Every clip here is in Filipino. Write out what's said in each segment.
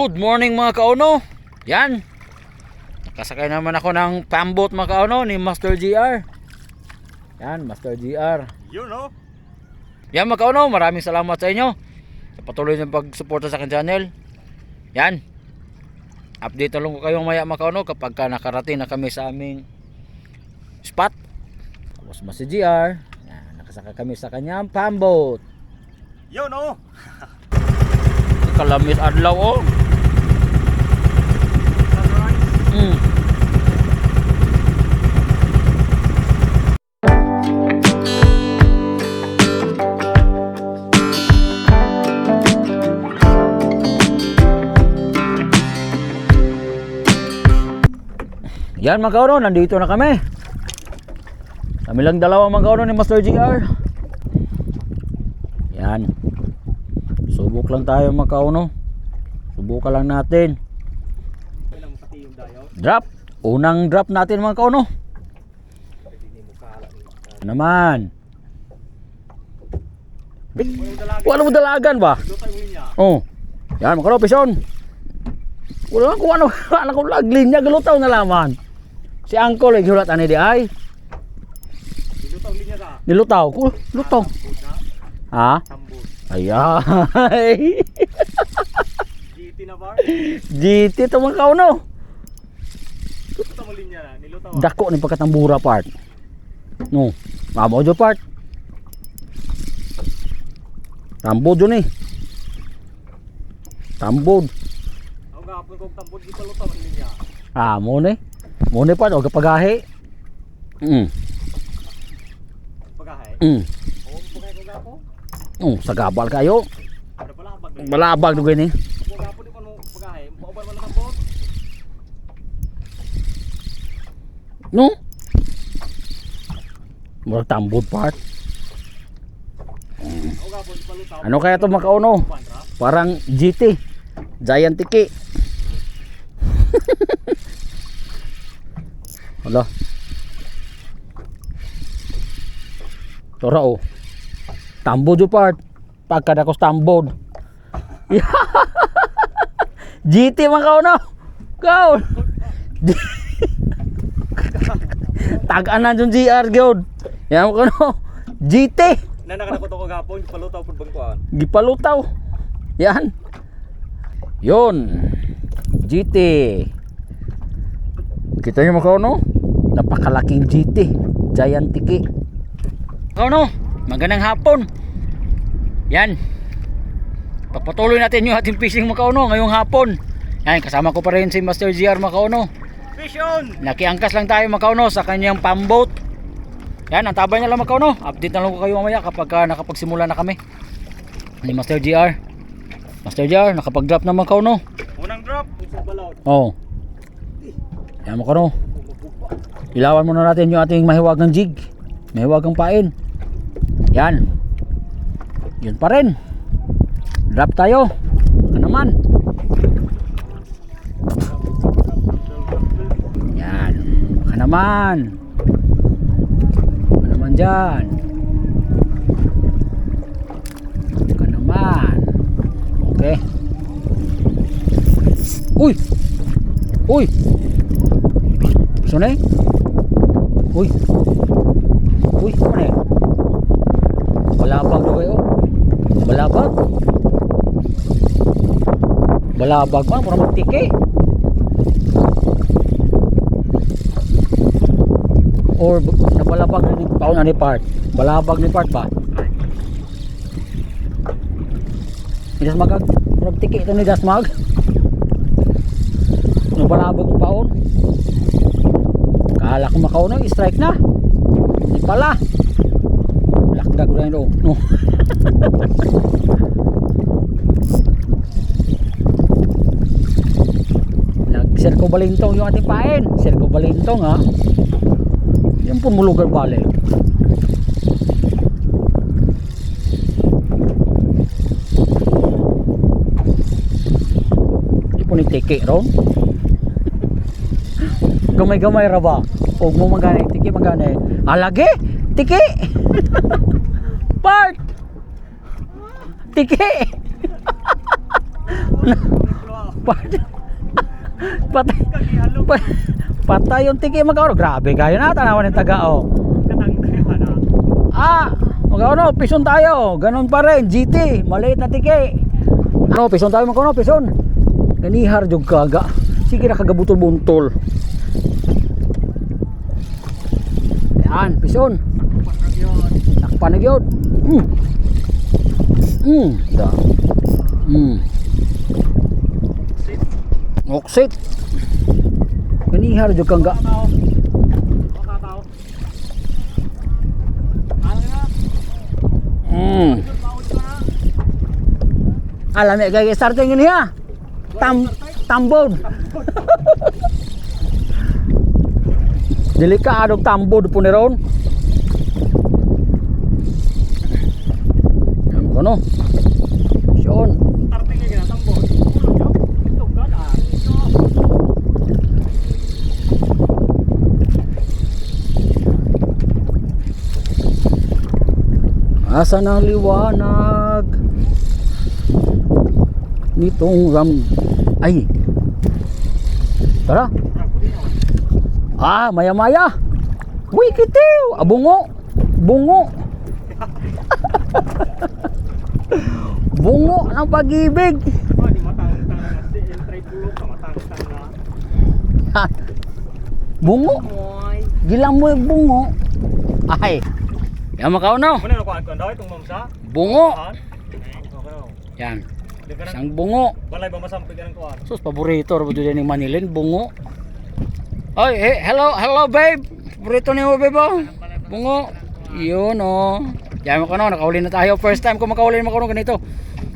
Good morning mga kauno. Yan. Nakasakay naman ako ng pamboat mga kauno ni Master GR. Yan, Master GR. You know. Yan mga kauno, maraming salamat sa inyo sa patuloy ng pagsuporta sa akin channel. Yan. Update na lang ko kayo maya mga kauno kapag nakarating na kami sa aming spot. Tapos Master GR. Yan, nakasakay kami sa kanyang pamboat. You know. Kalamis adlaw oh. Yan mga kauno, nandito na kami. Kami lang dalawa mga kauno ni Master GR. Yan. Subok lang tayo mga kauno. Subukan lang natin. Drop. Unang drop natin mga kauno. Naman. Wala mo dalagan ba? Oh. Yan mga kauno, pison. Wala ko ano, wala ko laglin niya, galutaw na laman. Si Angkol ay hulat ani di ay. Nilutaw linya ka. Nilutaw ko, lutaw. Ha? Sambut. Ayay. GT na bar. GT to mga kauno. Nilutaw mo linya na, nilutaw. Dako ni pagkatambura part. No, mamo jo part. Tambod jo ni. Tambod. Ang gapon kog tambod di pa lutaw ang linya. Ah, mo ni. Mo ni part og kapagahi. Pagahay. Mm. Oh, pagahay kog gapo. Sagabal kayo. Ada balabag. Balabag do gini. Kog gapo di pa no pagahay. Pauban man ang tambod. No? Murag tambod part. Ang gapo di pa lutaw. Ano kaya to mga kauno? Parang GT. Giant tiki. Hala. Tora oh. Tambod jo part. Pagkada ko tambod. GT man kauno. Go. Tag-anan yung GR gyud. Yan mo kuno. GT. Nanaka ko to kog gapo, di pa lutaw pud bangkuan. Gipalutaw. Yan. Yon. GT. Kita nyo mga kauno. Napakalaking GT. Giant tiki. Kauno, magandang hapon. Yan. Papatuloy natin yung ating fishing mga kauno ngayong hapon. Yan, kasama ko pa rin si Master GR mga kauno. Vision. Nakiangkas lang tayo mga kauno sa kanyang pamboat. Yan, ang tabay niya lang mga kauno. Update na lang ko kayo mamaya kapag nakapagsimula na kami ni Master GR. Master GR, nakapag-drop na mga kauno. Unang drop, isang balot. Oo. Yan mga kauno. Ilawan muna natin yung ating mahiwagang jig. Mahiwagang pain. Yan. Yun pa rin. Drop tayo. Baka naman. Yan. Baka naman. Baka naman dyan. Baka naman. Okay. Uy! Uy! Sunay? Uy! Uy! Ano eh? Balabag na kayo? Balabag? Balabag man? Mura magtiki? Or nabalabag na ni paon na ni part? Balabag ni part ba? Ni Dasmag? Mura magtiki ito ni Dasmag? Nabalabag ng paon? Kala ko makauno, strike na. Hindi pala. Lakdag ko na yun. No. Nag-circo balintong yung ating pain. Circo balintong ha. Yan po mulugar balik. Hindi po ni tiki ron. Gamay-gamay ra ba? Huwag mo magana tiki magana. Alage? Tiki! Part! Tiki! Patay. Kagihalo. Patay yung tiki magkano. Grabe kayo na tanawan ng tagao. Katang-tanawa na. Magkano, pison tayo. Ganon pa rin, GT. Maliit na tiki. Pison tayo magkano, pison. Ganihar jug kaga. Sige na kagabutol-buntol. Yan, pison. Takpan na gyud. Da. Oksit. Ganihar jug kaga. Makataw. Ano na? Alam mo, gaya starting ini ha. Tambod. Delikado tambod po ni ron. Yan ko no. Sean. Tarting nga ginatambol. Ito ka na. Asa ng liwanag nitong ay tara maya uy kitiw bungo bungo ng pag-ibig. Di matang-tang na si entry pulo ka matang-tang na. Bungo gilang mo yung bungo ay yan makaw no Muna na kuhaan ko daw itong mamsa. bungo Okay. yan Di ka isang bungo. balay ba masampig ka ng kuhaan? Sus, paborito ro dyan ng Manilin, bungo. Oy, hey, hello babe. Paborito niyo babe oh. Bungo. Yun oh. Yan mo ko no, nakauli na tayo. First time ko makauli mo ganito.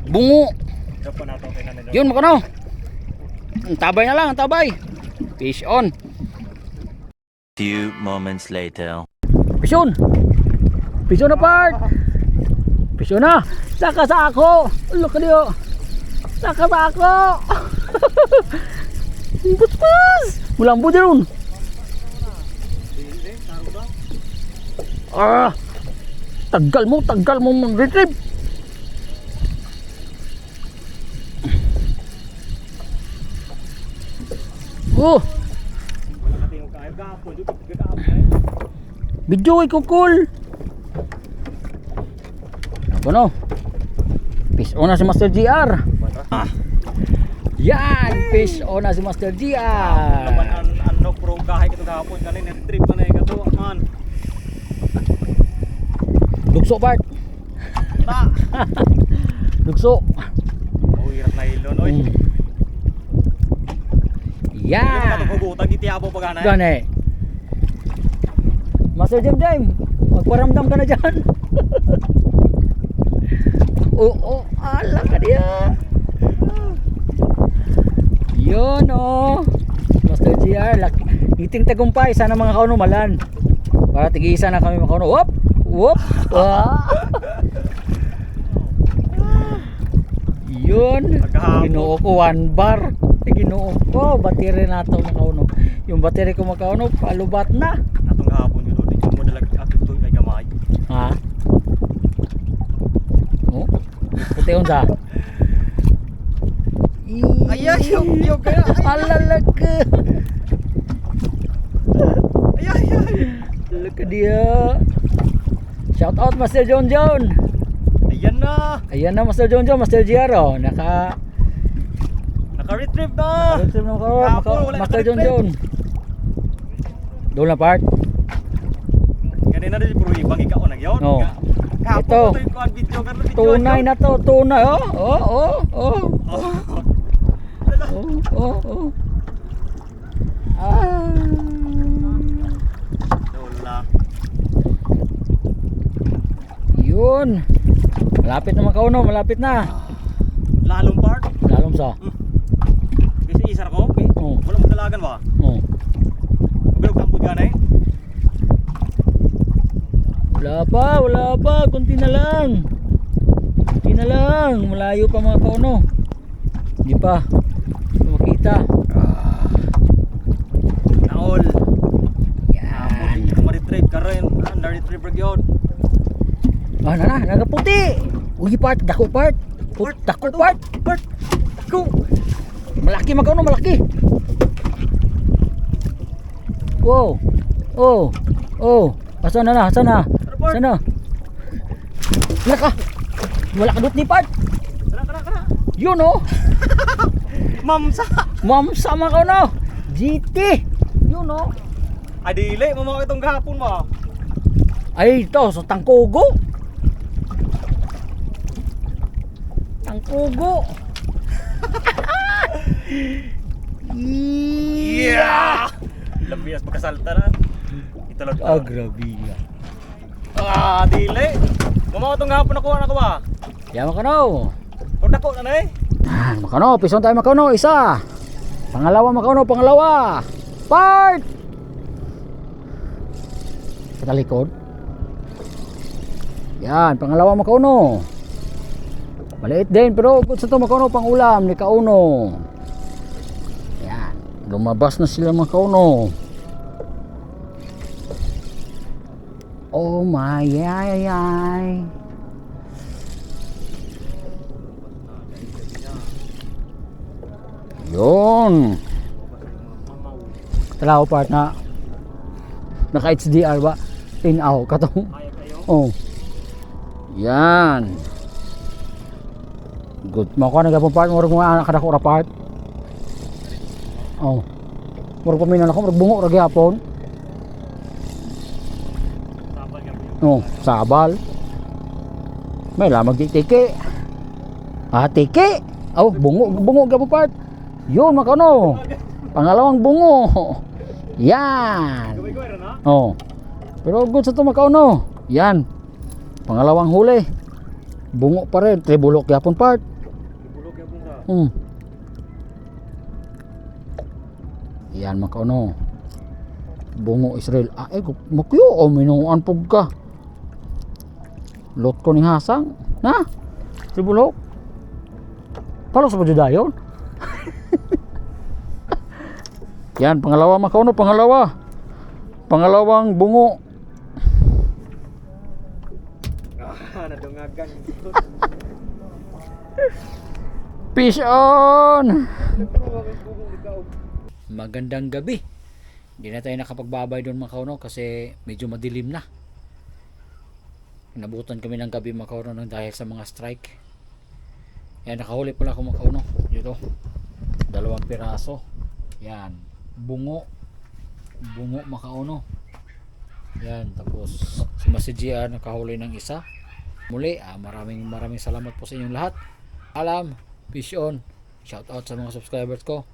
Bungo. Dapat nato kay nanay. Yun mo ko no. Tabay na lang, tabay. Fish on. Few moments later. Fish on. Fish on na part. Fish on na. Saka sa ako. Look ka niyo. Saka sa ako. Butpas. Mulambo din. Tagal mo mag-retrieve. Oh, Wala ka tingog kayo gapon, jud gagapon. video ay kukul. Ano? Fish on na si Master GR. Yan, fish on na si Master GR. Naman ano pro gahay kito gapon kanina trip pa na ikato man. Lugso part. Ta. Lugso. Oh, hirap na ilon oy. Yan. Hugutan di tiabo pa ganay. Gane. Master Jim, magparamdam ka na dyan. Oo, ala ka diya. Yun oh. Master GR, ngiting tagumpay. Sana mga kauno malan. Para tigisa na kami mga kauno. Whoop! Whoop! Yun. Ginoo ko 1 bar. Ginoo ko. Battery na ito mga kauno. Yung battery ko mga kauno, palubat na. Atong gapon yun di mo dalag akit to kay gamay. Ha? Oh? Puti yun sa? Ayay, yung kaya. Alalag ka. Ayay. Alalag ka dia. Shout out Master John. Ayan na. Ayan na Master John, Master GR oh. Naka-retrieve na. Retrieve na ko. Kapon, wala Master naka-retrieve. John. Doon na part. Kanina rin puro ibang ikaw nagyon. No. Kapon Ito. to yung kuhan video ka video. Tunay na to. Tunay oh. Oh. Lola. Yun. Malapit na mga kauno, malapit na. Lalong part. Lalom sa. Kasi isar ko. Oh. Wala mo dalagan ba? Oh. Bilog kampod ka na eh. Wala pa. Kunti na lang. Malayo pa mga kauno. Hindi pa. Makita. Naol. Yan. Ma-retrieve ka rin. Na-retrieve rin yun. Nagaputi. Uy, part. Dako part. Dako part. Dako. Malaki mga kauno, malaki. Wow. Oh. Oh. Asan na? Asan na? Asan na? Wala ka. Wala ka dut ni part. Kana. Yun oh. Mamsa. Mamsa mga kauno. GT. Yun oh. Adili, mo itong gahapon mo. Ay ito, so tangkugo. Tangkugo. Yeah! Lambias pagkasalta na. Italod Ah, grabe nga. Dili. Mo itong gahapon ako ba? Yan mga kauno. Pud ako na eh. Yan mga kauno, pison tayo mga kauno. Isa. Pangalawa mga kauno, pangalawa. Part. Sa talikod. Yan, pangalawa mga kauno. Maliit din pero good sa to mga kauno, pang ulam ni kauno. Yan, lumabas na sila mga kauno. Oh my ay. Yun. Talaw part na naka HDR ba? Tinaw katong. Kaya kayo. Oh. Yan. Good. Makuha na gapon part. Murag mga anak kadako ra part. Oh. Murag paminan ako. Murag bungo ra gyapon. Sabal ka. Oh. Sabal. May lamag di tiki. Ah, tiki. Oh, bungo gapon part. Yun makano. Pangalawang bungo. Yan. Gaway ra na. Oh. Pero good sa to makauno. Yan. Pangalawang huli. Bungo pa rin. Tribulok yapon part. Ibulog ya bunga. Yan makauno. Bungo Israel. Ah, makyo. O, minuan pog ka. Lot ko ni Hasang. Na? Tribulok. Palo sa pajudayon. Yan, pangalawa makauno. Pangalawang bungo. Nadungagan. Fish on! Magandang gabi. Hindi na tayo nakapagbabay doon mga kauno kasi medyo madilim na. Nabutan kami ng gabi mga kauno nang dahil sa mga strike. Yan, nakahuli pala ako mga kauno. Dito. 2 piraso. Yan. Bungo mga kauno. Yan. Tapos si Masi GR nakahuli ng isa. Muli, maraming salamat po sa inyong lahat. Alam, fish on. Shout out sa mga subscribers ko.